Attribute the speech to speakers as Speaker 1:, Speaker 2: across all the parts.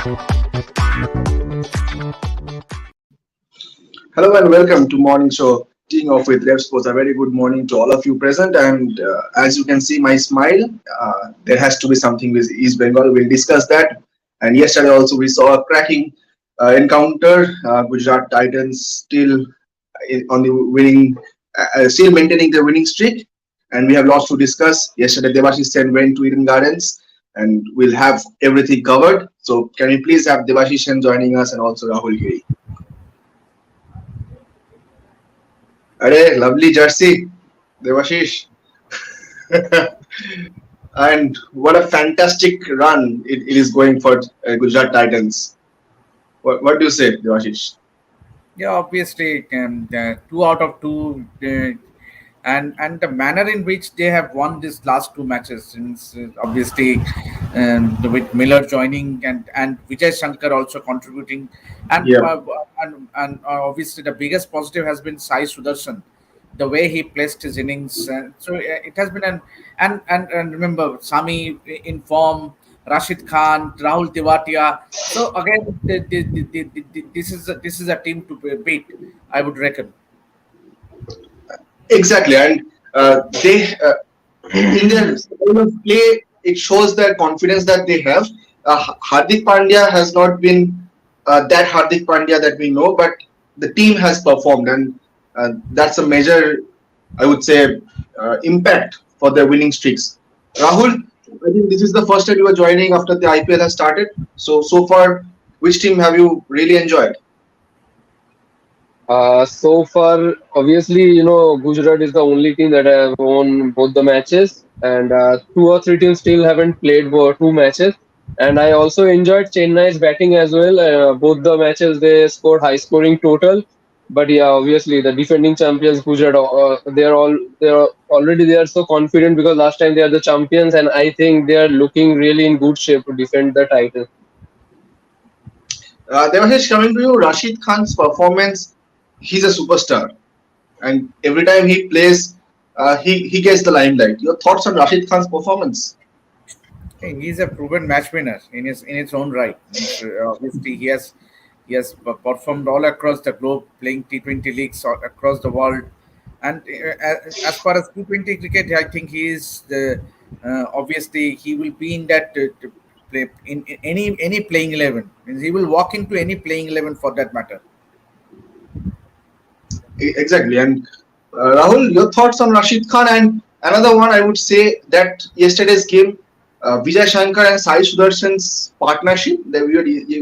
Speaker 1: Hello and welcome to Morning Show. Teeing off with RevSportz. A very good morning to all of you present. And as you can see, my smile. There has to be something with East Bengal. We'll discuss that. And yesterday also we saw a cracking encounter. Gujarat Titans still on the winning, still maintaining their winning streak. And we have lots to discuss. Yesterday, Devashish Sen went to Eden Gardens, and we'll have everything covered. So can we please have Devashish Sen joining us and also Rahul Giri? Arey, lovely jersey, Devashish. And what a fantastic run it is going for Gujarat Titans. What do you say, Devashish?
Speaker 2: Yeah, obviously, 2 out of 2, and the manner in which they have won these last 2 matches, since obviously with Miller joining and Vijay Shankar also contributing, and
Speaker 1: Yeah,
Speaker 2: obviously the biggest positive has been Sai Sudarshan, the way he placed his innings. So it has been and remember Sami in form, Rashid Khan, Rahul Tewatia. So again, this is a team to beat, I would reckon.
Speaker 1: exactly. And they in their style of play, it shows their confidence that they have. Hardik Pandya has not been that Hardik Pandya that we know, but the team has performed, and that's a major, I would say, impact for their winning streaks. Rahul, I think this is the first time you are joining after the IPL has started. So far, which team have you really enjoyed?
Speaker 3: So far, obviously, Gujarat is the only team that have won both the matches, and 2 or 3 teams still haven't played for 2 matches. And I also enjoyed Chennai's batting as well. Both the matches they scored high scoring total. But yeah, obviously the defending champions Gujarat, they're already they are so confident because last time they are the champions, and I think they are looking really in good shape to defend the title.
Speaker 1: Devanshish, coming to you, Rashid Khan's performance, he's a superstar, and every time he plays, he gets the limelight. Your thoughts on Rashid Khan's performance?
Speaker 2: Hey, he's a proven match winner in its own right. Obviously, he has performed all across the globe, playing T20 leagues across the world. And as far as T20 cricket, I think he is the obviously he will be in that to play in any playing 11. Means he will walk into any playing 11 for that matter.
Speaker 1: Exactly. And Rahul, your thoughts on Rashid Khan? And another one, I would say that yesterday's game, Vijay Shankar and Sai Sudarshan's partnership that we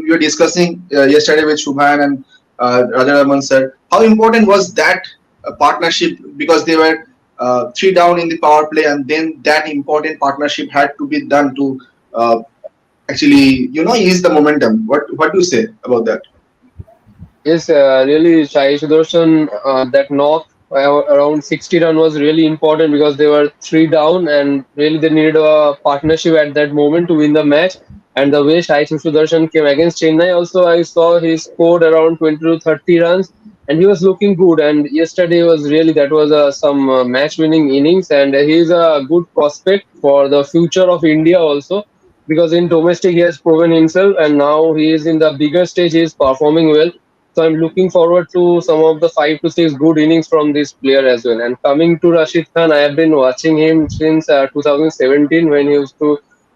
Speaker 1: were discussing yesterday with Shubhan and Rajan sir. How important was that partnership? Because they were 3 down in the power play, and then that important partnership had to be done to actually, ease the momentum. What do you say about that?
Speaker 3: Yes, really, Sai Sudarshan, that knock around 60 run was really important because they were 3 down and really they needed a partnership at that moment to win the match. And the way Sai Sudarshan came against Chennai, also I saw he scored around 20 to 30 runs and he was looking good. And yesterday was really that was some match-winning innings, and he is a good prospect for the future of India also because in domestic he has proven himself and now he is in the bigger stage. He is performing well. So I'm looking forward to some of the 5 to 6 good innings from this player as well. And coming to Rashid Khan, I have been watching him since 2017 when he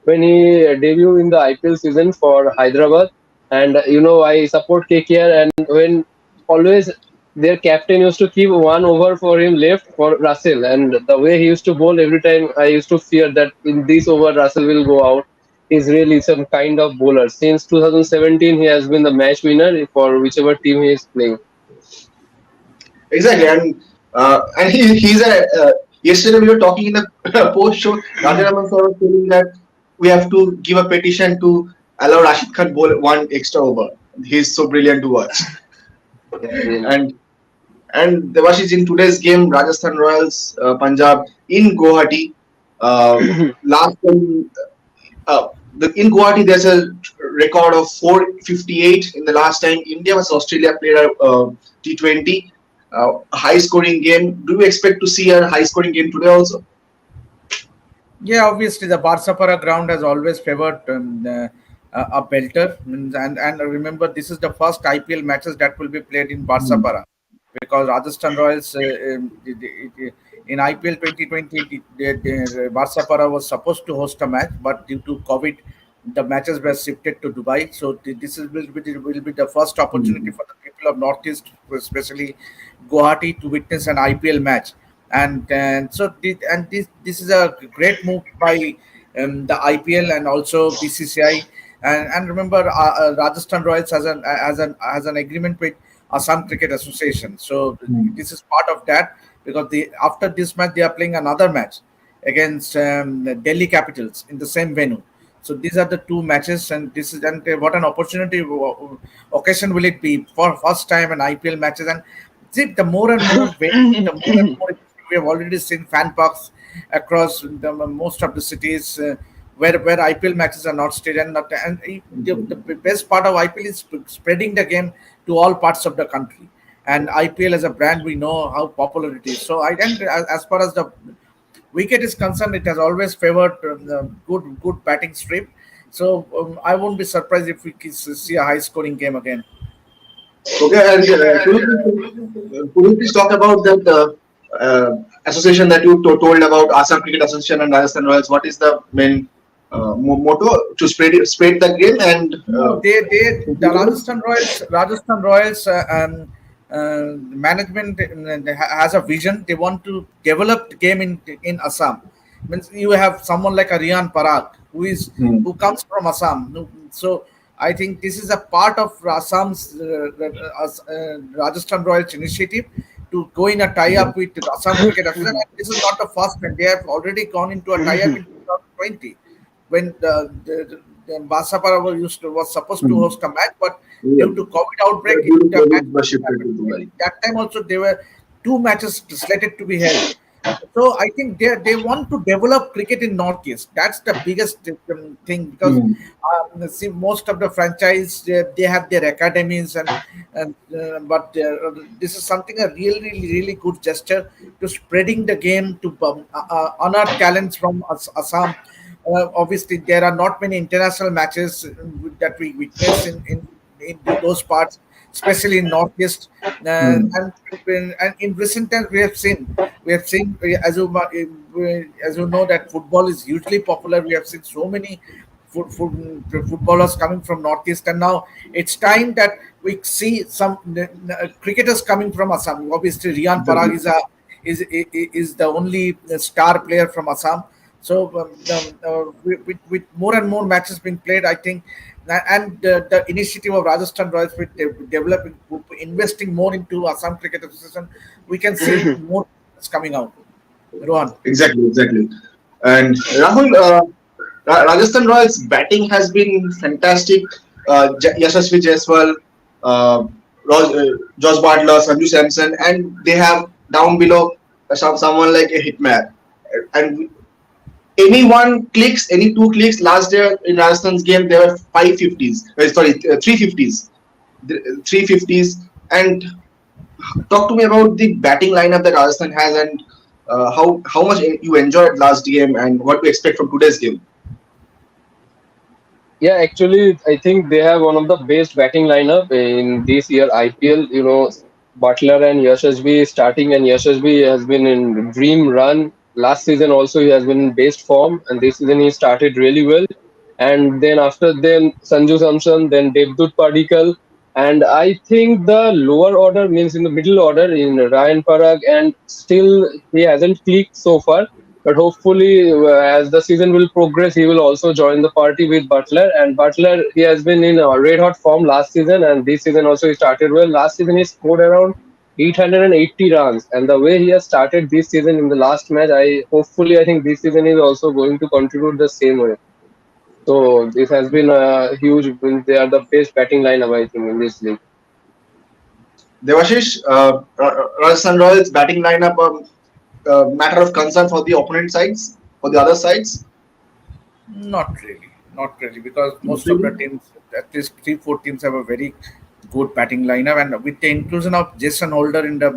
Speaker 3: debuted in the IPL season for Hyderabad. And I support KKR, and when always their captain used to keep 1 over for him left for Russell, and the way he used to bowl every time, I used to fear that in this over Russell will go out. He's really some kind of bowler. Since 2017, he has been the match winner for whichever team he is playing.
Speaker 1: Exactly, and he's a. Yesterday we were talking in the post show. Rajan sir was telling that we have to give a petition to allow Rashid Khan bowl 1 extra over. He's so brilliant to watch.
Speaker 3: Yeah, really.
Speaker 1: And Devashish, in today's game, Rajasthan Royals, Punjab in Guwahati. Last time, in Guwahati, there's a record of 458 in the last time India versus Australia played a T20. High scoring game. Do you expect to see a high scoring game today also?
Speaker 2: Yeah, obviously the Barsapara ground has always favored a belter. And remember, this is the first IPL matches that will be played in
Speaker 1: Hmm.
Speaker 2: Barsapara, because Rajasthan Royals in IPL 2020, Barsapara was supposed to host a match, but due to COVID, the matches were shifted to Dubai. So this will be the first opportunity
Speaker 1: Hmm.
Speaker 2: for the people of Northeast, especially Guwahati, to witness an IPL match. And so this is a great move by the IPL and also BCCI. And remember, Rajasthan Royals has an agreement with Assam Cricket Association. So
Speaker 1: Hmm.
Speaker 2: this is part of that, because after this match they are playing another match against the Delhi Capitals in the same venue. So these are the two matches, and this is and what an opportunity occasion will it be for first time in IPL matches. And see, the more and more the more and more we have already seen fan parks across most of the cities where IPL matches are not staged, and the best part of IPL is spreading the game to all parts of the country. And IPL as a brand, we know how popular it is. So as far as the wicket is concerned, it has always favored the good batting streak. So I won't be surprised if we see a high scoring game again.
Speaker 1: Okay, and could you please talk about that association that you told about, Assam Cricket Association and Rajasthan Royals? What is the main motto to spread the game and
Speaker 2: No, the Rajasthan Royals management has a vision. They want to develop the game in Assam. Means you have someone like a Riyan Parag
Speaker 1: Hmm.
Speaker 2: who comes from Assam. So I think this is a part of Assam's Rajasthan Royals initiative to go in a tie-up with the Assam Cricket Association. And this is not the first time; they have already gone into a tie-up in 2020 when the Basapara was supposed to
Speaker 1: Hmm.
Speaker 2: host a match, but
Speaker 1: Yeah.
Speaker 2: due to COVID outbreak,
Speaker 1: Due to
Speaker 2: the match
Speaker 1: COVID, was
Speaker 2: didn't
Speaker 1: shifted
Speaker 2: happen.
Speaker 1: to Dubai.
Speaker 2: That time also there were two matches slated to be held. So I think they want to develop cricket in Northeast. That's the biggest thing, because
Speaker 1: Hmm.
Speaker 2: see, most of the franchise they have their academies, and but this is something a really good gesture to spreading the game to unearth talents from Assam. Obviously, there are not many international matches that we witness in those parts, especially in Northeast.
Speaker 1: Hmm.
Speaker 2: And in recent times, we have seen as you know that football is hugely popular. We have seen so many footballers coming from Northeast, and now it's time that we see some cricketers coming from Assam. Obviously, Riyan Parag
Speaker 1: Exactly.
Speaker 2: is the only star player from Assam. So with more and more matches being played, I think, and the initiative of Rajasthan Royals with developing, investing more into Assam Cricket Association, we can see more coming out. Rohan.
Speaker 1: Exactly. And Rahul, Rajasthan Royals batting has been fantastic. Yashasvi Jaiswal, uh, Josh Butler, Sanju Samson, and they have down below someone like a Hitman. And any one clicks, any two clicks. Last year in Rajasthan's game, there were 550s. Sorry, 350s. 350s. And talk to me about the batting lineup that Rajasthan has, and how much you enjoyed last game and what to expect from today's game.
Speaker 3: Yeah, actually, I think they have one of the best batting lineup in this year IPL. Butler and Yashasvi starting, and Yashasvi has been in dream run. Last season also he has been in best form, and this season he started really well. And then after then Sanju Samson, then Devdut Padikkal, and I think the lower order means in the middle order in Ryan Parag, and still he hasn't clicked so far. But hopefully, as the season will progress, he will also join the party with Butler. And Butler, he has been in red hot form last season, and this season also he started well. Last season he scored around 880 runs, and the way he has started this season in the last match, I think this season is also going to contribute the same way. So this has been a huge win. They are the best batting lineup, I think, in this league.
Speaker 1: Devashish, Rajasthan Royals batting lineup matter of concern for the opponent sides, for the other sides.
Speaker 2: Not really, because
Speaker 1: Not
Speaker 2: most of the
Speaker 1: really.
Speaker 2: teams, at least 3-4 teams, have a very good batting lineup, and with the inclusion of Jason Holder in the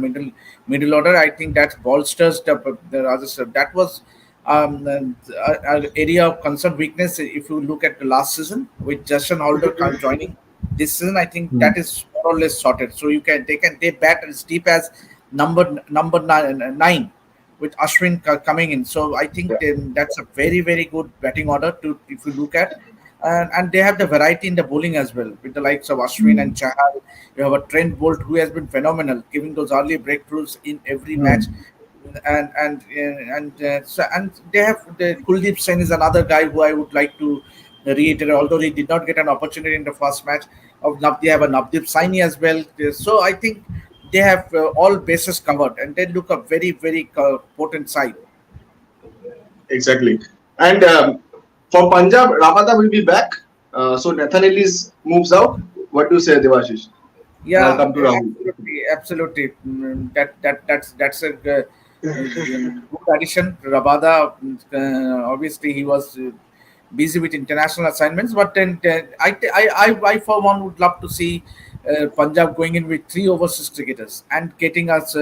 Speaker 2: middle order, I think that bolsters the Rajasthan. That was area of concern weakness. If you look at the last season with Justin Holder joining this season, I think
Speaker 1: Hmm.
Speaker 2: that is more or less sorted. So they bat as deep as number nine with Ashwin coming in. So I think then that's a very good batting order to if you look at. And they have the variety in the bowling as well with the likes of Ashwin and Chahal. You have a Trent Bolt who has been phenomenal, giving those early breakthroughs in every match.
Speaker 1: Hmm.
Speaker 2: And they have the Kuldeep Sen is another guy who I would like to reiterate, although he did not get an opportunity in the first match. They have a Navdeep Saini as well. So I think they have all bases covered, and they look a very potent side.
Speaker 1: Exactly. And for Punjab, Rabada will be back. So Nathan Ellis moves out. What do you say, Devashish? And I'll
Speaker 2: Yeah,
Speaker 1: come to Rahul.
Speaker 2: absolutely. That's a good addition. Rabada, obviously, he was busy with international assignments, but then I for one would love to see Punjab going in with three overseas cricketers and getting us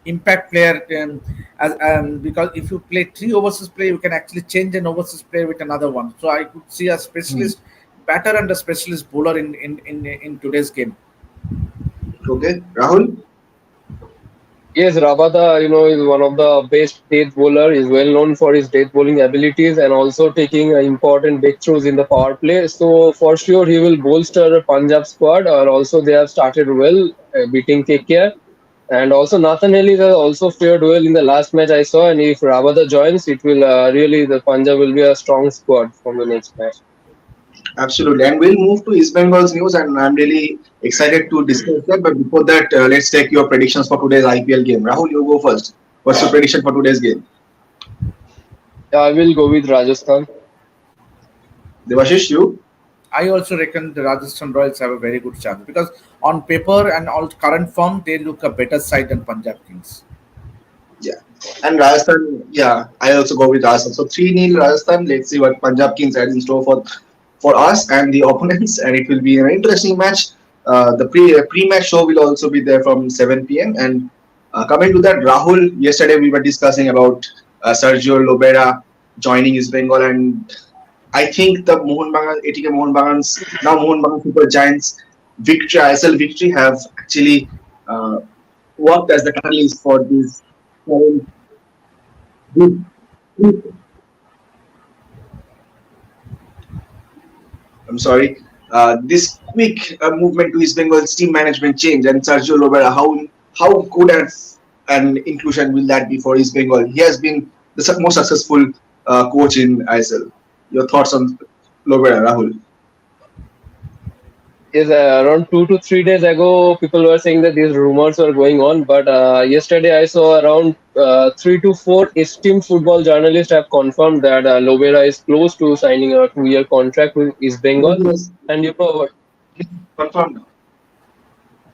Speaker 2: impact player. Because if you play three overseas player, you can actually change an overseas player with another one. So I could see a
Speaker 1: Hmm.
Speaker 2: specialist batter and a specialist bowler in today's game.
Speaker 1: Okay, Rahul.
Speaker 3: Yes, Rabada, is one of the best death bowler. Is well known for his death bowling abilities and also taking important breakthroughs in the power play. So for sure, he will bolster Punjab squad. Or also they have started well, beating KKR. And also Nathan Ellis has also fared well in the last match I saw. And if Rabada joins, it will really the Punjab will be a strong squad from the next match.
Speaker 1: Absolutely. And we'll move to East Bengal's news, and I'm really excited to discuss that. But before that, let's take your predictions for today's IPL game. Rahul, you go first. What's your prediction for today's game?
Speaker 3: Yeah, I will go with Rajasthan.
Speaker 1: Devashish, you?
Speaker 2: I also reckon the Rajasthan Royals have a very good chance because on paper and all current form, they look a better side than Punjab Kings.
Speaker 1: Yeah. And Rajasthan, yeah, I also go with Rajasthan. So 3-0 Rajasthan. Let's see what Punjab Kings had in store for us and the opponents, and it will be an interesting match. The pre-match show will also be there from 7 p.m. And coming to that, Rahul, yesterday we were discussing about Sergio Lobera joining East Bengal, and I think the Mohun Bagan, ATK Mohun Bagan's now Mohun Bagan Super Giants victory, ISL victory, have actually uh, worked as the catalyst for this current good. I'm sorry. This quick movement to East Bengal's team management change and Sergio Lobera, how good an inclusion will that be for East Bengal? He has been the most successful coach in ISL. Your thoughts on Lobera, Rahul?
Speaker 3: Yes, around 2 to 3 days ago, people were saying that these rumors were going on. But yesterday, I saw around 3 to 4 esteemed football journalists have confirmed that Lobera is close to signing a 2-year contract with East Bengal.
Speaker 1: Yes,
Speaker 3: And you know what?
Speaker 1: confirmed.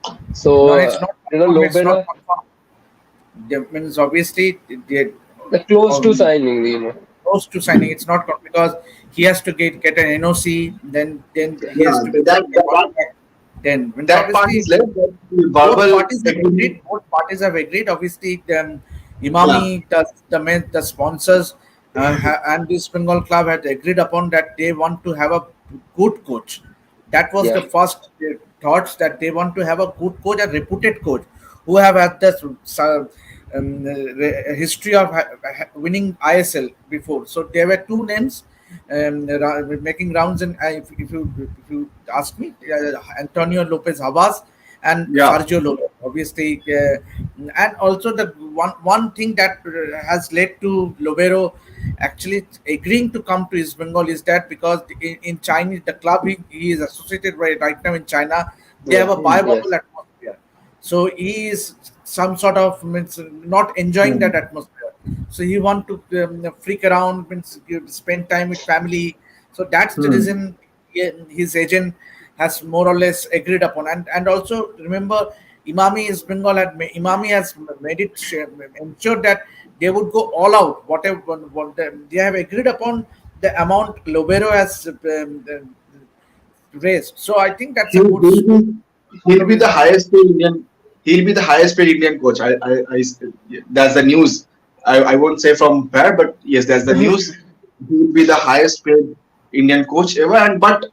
Speaker 2: No,
Speaker 3: So,
Speaker 2: it's not confirmed. It's not
Speaker 3: Lobera,
Speaker 2: confirmed. That means obviously they
Speaker 3: close to
Speaker 2: um,
Speaker 3: signing.
Speaker 2: close to signing. It's not because he has to get an NOC, then he has
Speaker 1: Yeah,
Speaker 2: to be
Speaker 1: that,
Speaker 2: given a
Speaker 1: that,
Speaker 2: contract. Then means
Speaker 1: that part is
Speaker 2: obviously
Speaker 1: left. But the
Speaker 2: both
Speaker 1: verbal
Speaker 2: parties have
Speaker 1: agreement.
Speaker 2: agreed. Both parties have agreed. Obviously,
Speaker 1: Yeah.
Speaker 2: Imami, the sponsors, and this Bengal club had agreed upon that they want to have a good coach. That was
Speaker 3: Yeah.
Speaker 2: the first thoughts that they want to have a good coach, a reputed coach who have had this history of winning ISL before. So there were two names making rounds, and if you ask me, Antonio Lopez Havas and
Speaker 1: Yeah.
Speaker 2: Sergio Lopez, obviously, and also the one thing that has led to Lobero actually agreeing to come to East Bengal is that because in Chinese the club he is associated right now in China, they have
Speaker 3: Yeah.
Speaker 2: a
Speaker 3: Yes.
Speaker 2: biobubble atmosphere. So he is some sort of means not enjoying
Speaker 1: Hmm.
Speaker 2: that atmosphere. So he want to freak around, means spend time with family. So that's the
Speaker 1: Hmm.
Speaker 2: reason his agent has more or less agreed upon. And also remember, Imami has made it ensured that they would go all out. Whatever what they have agreed upon the amount Lobero has raised. So I think that's a
Speaker 1: He'll,
Speaker 2: good
Speaker 1: he'll be he'll
Speaker 2: from
Speaker 1: be
Speaker 2: his
Speaker 1: the
Speaker 2: end.
Speaker 1: highest paid Indian. He'll be the highest paid Indian coach. That's the news I won't say from where, but yes, there's the news. He will be the highest paid Indian coach ever. And but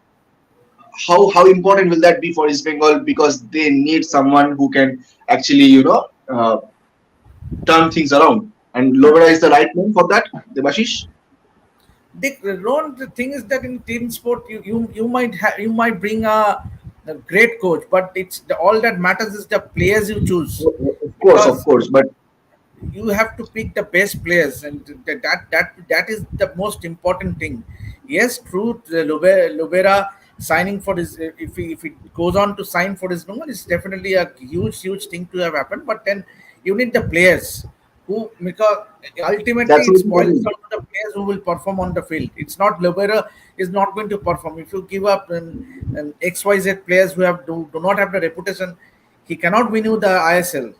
Speaker 1: how important will that be for East Bengal, because they need someone who can actually turn things around. And Lovera is the right name for that, Debashish.
Speaker 2: Ron, the thing is that in team sport, you might bring a great coach, but all that matters is the players you choose,
Speaker 1: Of
Speaker 2: because
Speaker 1: course, but
Speaker 2: you have to pick the best players, and that is the most important thing. Yes, true. Lovera signing for his, if he goes on to sign for his Bengal, it's definitely a huge thing to have happened. But then you need the players who, because ultimately
Speaker 1: that's
Speaker 2: it
Speaker 1: what
Speaker 2: boils
Speaker 1: important.
Speaker 2: down to the players who will perform on the field. It's not Lovera is not going to perform if you give up XYZ players who do not have the reputation. He cannot win you the ISL.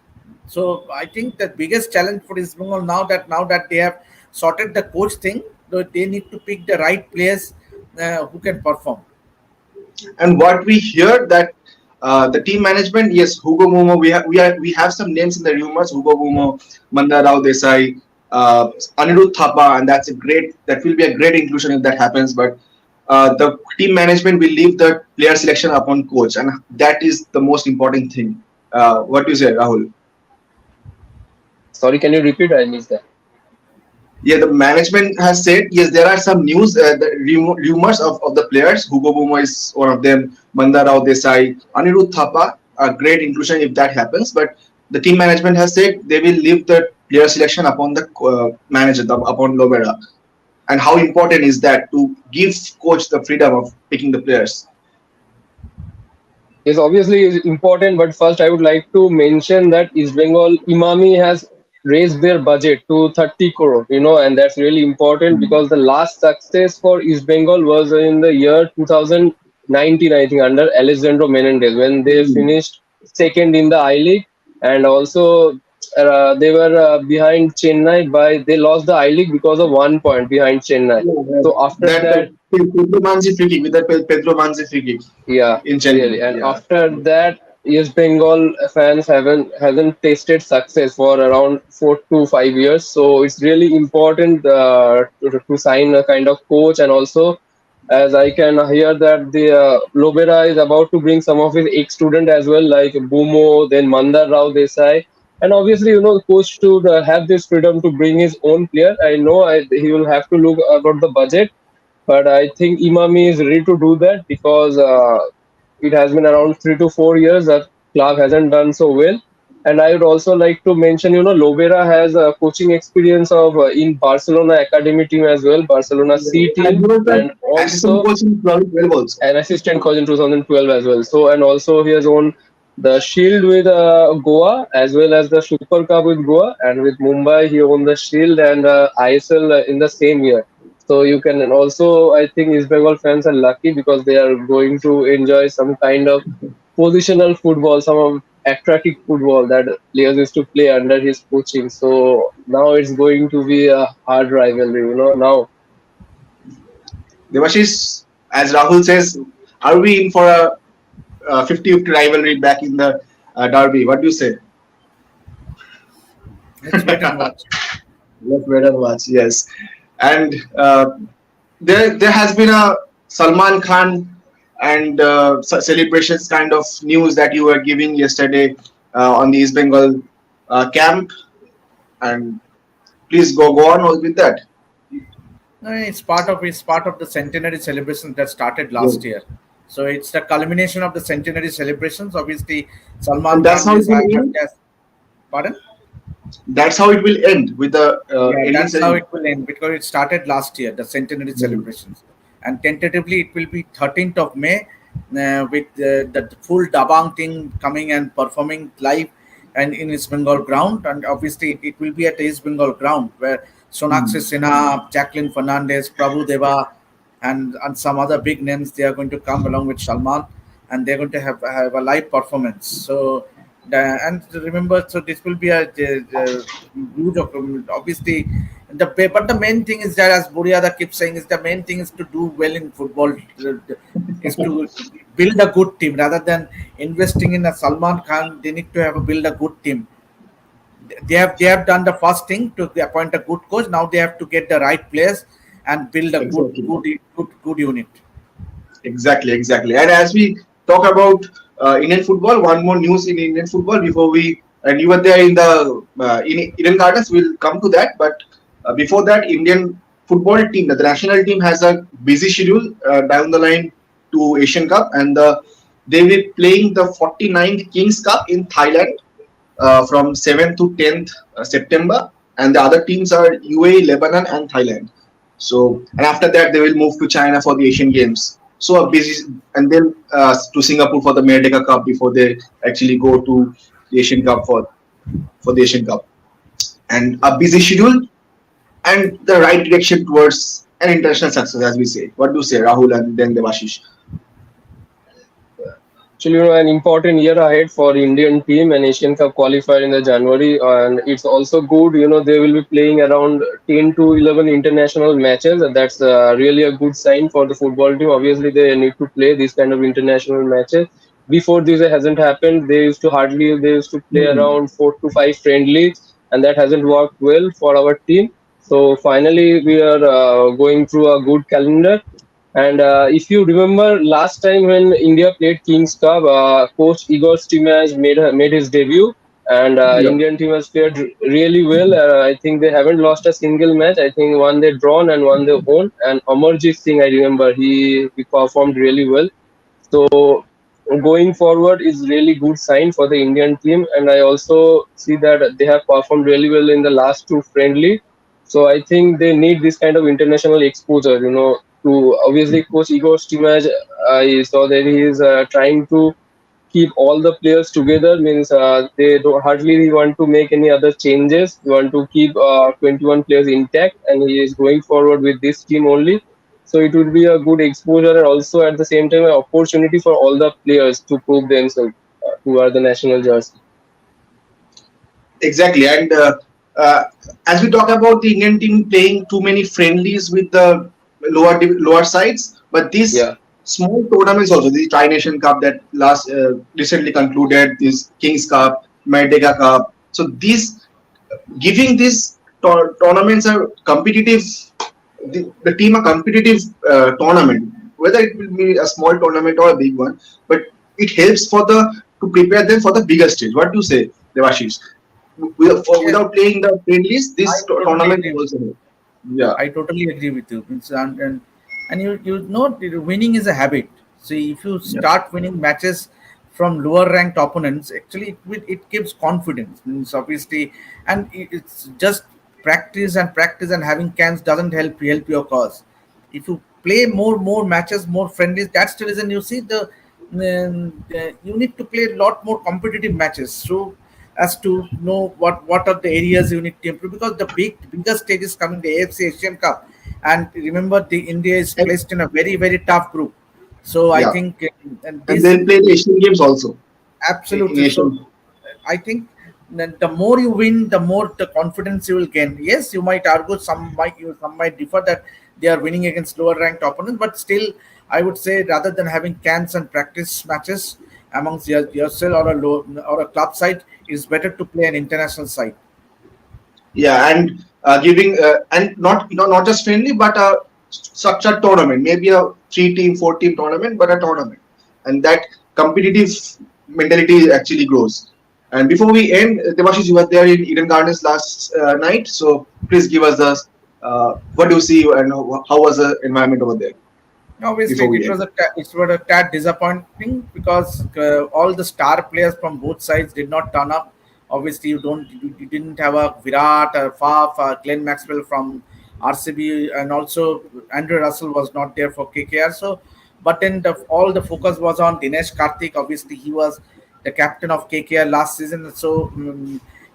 Speaker 2: So I think the biggest challenge for East Bengal now that they have sorted the coach thing, they need to pick the right players who can perform.
Speaker 1: And what we hear that the team management, yes, Hugo Momo, we have some names in the rumors: Hugo Momo, Manda Rao Desai, Anirudh Thapa, and that will be a great inclusion if that happens. But the team management will leave the player selection upon coach, and that is the most important thing. What do you say, Rahul?
Speaker 3: Sorry, can you repeat? I missed that.
Speaker 1: Yeah, the management has said yes. There are some news, rumors of the players. Hugo Bumo is one of them. Manda Rao Desai, Anirudh Thapa, a great inclusion if that happens. But the team management has said they will leave the player selection upon the manager, upon Lovera. And how important is that to give coach the freedom of picking the players?
Speaker 3: Yes, obviously is important, but first I would like to mention that East Bengal Imami has raised their budget to 30 crore, and that's really important because the last success for East Bengal was in the year 2019, I think, under Alessandro Menendez, when they finished second in the I League, and also they were behind Chennai they lost the I League because of 1 point behind Chennai.
Speaker 1: Yeah,
Speaker 3: So after
Speaker 1: that
Speaker 3: that,
Speaker 1: Pedro Manzi free kick with the Pedro Manzi free kick
Speaker 3: yeah,
Speaker 1: in
Speaker 3: really.
Speaker 1: Chennai.
Speaker 3: And
Speaker 1: Yeah.
Speaker 3: after that, East Bengal fans haven't hasn't tasted success for around 4 to 5 years. So it's really important to sign a kind of coach, and also as I can hear that the Lobera is about to bring some of his ex-student as well, like Bumo, then Mandar Rao Desai. And obviously, the coach should have this freedom to bring his own player. I know he will have to look about the budget, but I think Imami is ready to do that because it has been around 3 to 4 years that Clark hasn't done so well. And I would also like to mention, Lovera has a coaching experience of in Barcelona academy team as well, Barcelona C
Speaker 1: And
Speaker 3: team,
Speaker 1: he was the
Speaker 3: and
Speaker 1: assistant
Speaker 3: also
Speaker 1: coach in 2012 also.
Speaker 3: an assistant coach in 2012 as well. So, and also he has won the Shield with Goa as well as the Super Cup with Goa, and with Mumbai he won the Shield and ISL in the same year. So you can, and also I think East Bengal fans are lucky because they are going to enjoy some kind of positional football, some of attractive football that players used to play under his coaching. So now it's going to be a hard rivalry. Now
Speaker 1: Devashish, as Rahul says, are we in for a 50-50 rivalry back in the derby? What do you say?
Speaker 2: Let's wait and watch.
Speaker 1: Let's wait and watch. Yes, and there has been a Salman Khan and celebrations kind of news that you were giving yesterday on the East Bengal camp, and please go on with that.
Speaker 2: No, it's part of the centenary celebration that started
Speaker 1: Yes.
Speaker 2: last year. So it's the culmination of the centenary celebrations. Obviously,
Speaker 1: And
Speaker 2: Salman
Speaker 1: that's
Speaker 2: Khan
Speaker 1: how it
Speaker 2: is
Speaker 1: will
Speaker 2: have
Speaker 1: end.
Speaker 2: just pardon.
Speaker 1: That's how it will end with the
Speaker 2: Yeah,
Speaker 1: ending
Speaker 2: that's how
Speaker 1: ceremony.
Speaker 2: it will end because it started last year, the centenary
Speaker 1: Mhm.
Speaker 2: celebrations, and tentatively it will be 13th of May, with the full Dabang team coming and performing live and in East Bengal ground, and obviously it will be at East Bengal ground where Sonakshi Sinha, Jacqueline Fernandez, Prabhu Deva, and some other big names they are going to come along with Salman, and they're going to have a live performance. So and remember, so this will be a huge obviously but the main thing is that, as Buriada keeps saying, is the main thing is to do well in football, is to build a good team rather than investing in a Salman Khan. They need to have build a good team. they have done the first thing to appoint a good coach. Now they have to get the right players and build a
Speaker 1: Exactly.
Speaker 2: good unit.
Speaker 1: Exactly. And as we talk about Indian football, one more news in Indian football before we, and you were there in the in Eden Gardens. We'll come to that, but before that, Indian football team, the national team, has a busy schedule down the line to Asian Cup, and they will be playing the 49th Kings Cup in Thailand from 7th to 10th September, and the other teams are UAE, Lebanon, and Thailand. So, and after that, they will move to China for the Asian Games. So a busy, and then to Singapore for the Merdeka Cup before they actually go to the Asian Cup for the Asian Cup. And a busy schedule and the right direction towards an international success, as we say. What do you say, Rahul and then Devashish?
Speaker 3: Actually, an important year ahead for Indian team and Asian Cup qualifier in the January, and it's also good. They will be playing around 10 to 11 international matches. And that's really a good sign for the football team. Obviously, they need to play these kind of international matches. Before this hasn't happened, they used to play
Speaker 1: Hmm.
Speaker 3: around 4 to 5 friendlies, and that hasn't worked well for our team. So finally, we are going through a good calendar, and if you remember last time when India played Kings Cup, coach Igor Stimac made his debut, and
Speaker 1: Yeah.
Speaker 3: Indian team has played really well. I think they haven't lost a single match. I think one they drawn and one they won. And Amarjit Singh, I remember he performed really well. So going forward is really good sign for the Indian team, and I also see that they have performed really well in the last two friendly. So I think they need this kind of international exposure. To obviously coach Igor Stimac, I saw that he is trying to keep all the players together. Means they don't hardly want to make any other changes. They want to keep 21 players intact, and he is going forward with this team only. So it would be a good exposure, and also at the same time an opportunity for all the players to prove themselves, who are the national jersey.
Speaker 1: Exactly, and uh, as we talk about the Indian team playing too many friendlies with the lower sides, but these
Speaker 3: Yeah.
Speaker 1: small tournaments also, the Tri Nation Cup that last recently concluded, this Kings Cup, Merdeka Cup. So these giving these tournaments are competitive, the team a competitive tournament, whether it will be a small tournament or a big one, but it helps for the to prepare them for the bigger stage. What do you say, Devashish?
Speaker 2: Yes,
Speaker 1: Without playing the friendlies,
Speaker 2: I
Speaker 1: this
Speaker 2: totally
Speaker 1: tournament
Speaker 2: agree with
Speaker 1: also
Speaker 2: you.
Speaker 1: help. Yeah,
Speaker 2: I totally agree with you. And you know winning is a habit. So if you
Speaker 1: yeah.
Speaker 2: start winning matches from lower ranked opponents, actually it gives confidence. Means obviously, and it's just practice and having cans doesn't help your cause. If you play more matches, more friendlies, that's the reason you see you need to play a lot more competitive matches. So as to know what are the areas you need to improve, because the bigger stage is coming, the AFC Asian Cup, and remember the India is
Speaker 1: And,
Speaker 2: placed in a very tough group. So I
Speaker 1: yeah,
Speaker 2: think and
Speaker 1: and
Speaker 2: this
Speaker 1: they'll play the Asian games also in
Speaker 2: absolutely. So
Speaker 1: Asian.
Speaker 2: I think that the more you win, the more the confidence you will gain. Yes, you might argue, some might differ that they are winning against lower ranked opponents, but still, I would say rather than having cans and practice matches amongst yourself or or a club side, it's better to play an international side.
Speaker 1: Yeah, and giving and not just friendly, but a structured tournament, maybe a 3 team, 4 team tournament, but a tournament, and that competitive mentality actually grows. And before we end, Devashish, you were there in Eden Gardens last night, so please give us the what do you see and how was the environment over there
Speaker 2: Obviously,
Speaker 1: before we end.
Speaker 2: it was a tad disappointing because all the star players from both sides did not turn up. Obviously, you didn't have a Virat, a Faf, Glenn Maxwell from RCB, and also Andrew Russell was not there for KKR. So, but then all the focus was on Dinesh Karthik. Obviously, he was the captain of KKR last season, so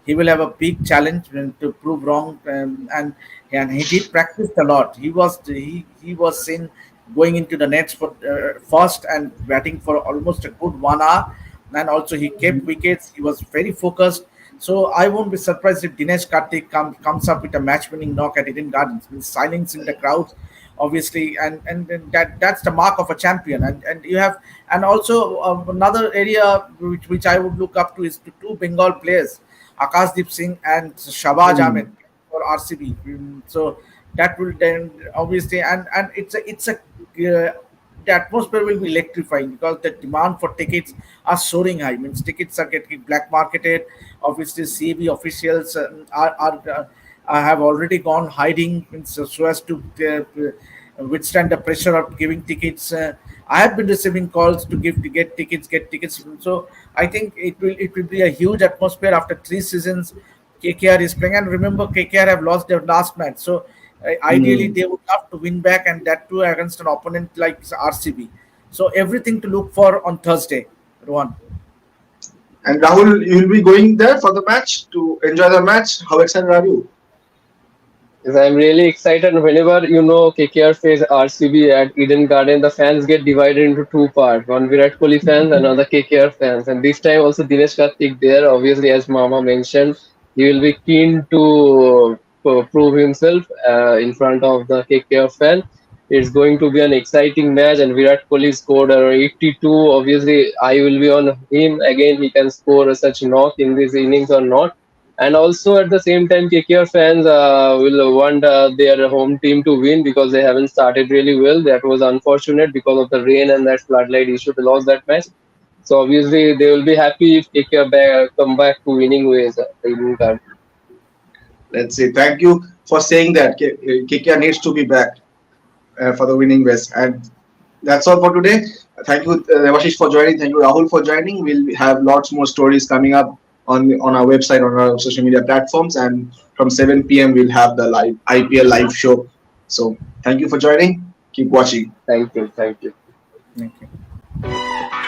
Speaker 2: he will have a big challenge to prove wrong. And he did practice a lot. He was seen going into the nets for first and batting for almost a good 1 hour, and also he kept wickets. He was very focused. So I won't be surprised if Dinesh Karthik comes up with a match-winning knock at Eden Gardens, means silencing the crowd, obviously, and that's the mark of a champion. And you have, and also another area which I would look up to is the two Bengal players. Akashdeep Singh and Shabaj
Speaker 1: Hmm.
Speaker 2: Ahmed for RCB. So that will then obviously, and it's a the atmosphere will be electrifying because the demand for tickets are soaring high. Means tickets are getting black marketed. Obviously, CB officials have already gone hiding so as to withstand the pressure of giving tickets. I have been receiving calls to get tickets, get tickets. So I think it will be a huge atmosphere after 3 seasons. KKR is playing, and remember KKR have lost their last match. So ideally
Speaker 1: Hmm.
Speaker 2: they would love to win back, and that too against an opponent like RCB. So everything to look for on Thursday, Rohan.
Speaker 1: And Rahul, you will be going there for the match to enjoy the match. How excited are you?
Speaker 3: Yes, I'm really excited. Whenever KKR face RCB at Eden Garden, the fans get divided into two parts: one Virat Kohli fans, another KKR fans. And this time also Dinesh Karthik there. Obviously, as Mama mentioned, he will be keen to prove himself in front of the KKR fan. It's going to be an exciting match, and Virat Kohli scored 82. Obviously, I will be on him again. He can score such knock in this innings or not. And also at the same time, KKR fans will want their home team to win because they haven't started really well. That was unfortunate because of the rain and that floodlight issue. They lost that match. So obviously they will be happy if KKR come back to winning ways. In that.
Speaker 1: Let's say thank you for saying that. KKR needs to be back for the winning West. And that's all for today. Thank you, Devashish, for joining. Thank you, Rahul, for joining. We'll have lots more stories coming up on our website, on our social media platforms, and from 7 p.m. we'll have the live IPL live show. So thank you for joining. Keep watching.
Speaker 3: Thank you. Thank you.
Speaker 2: Thank you.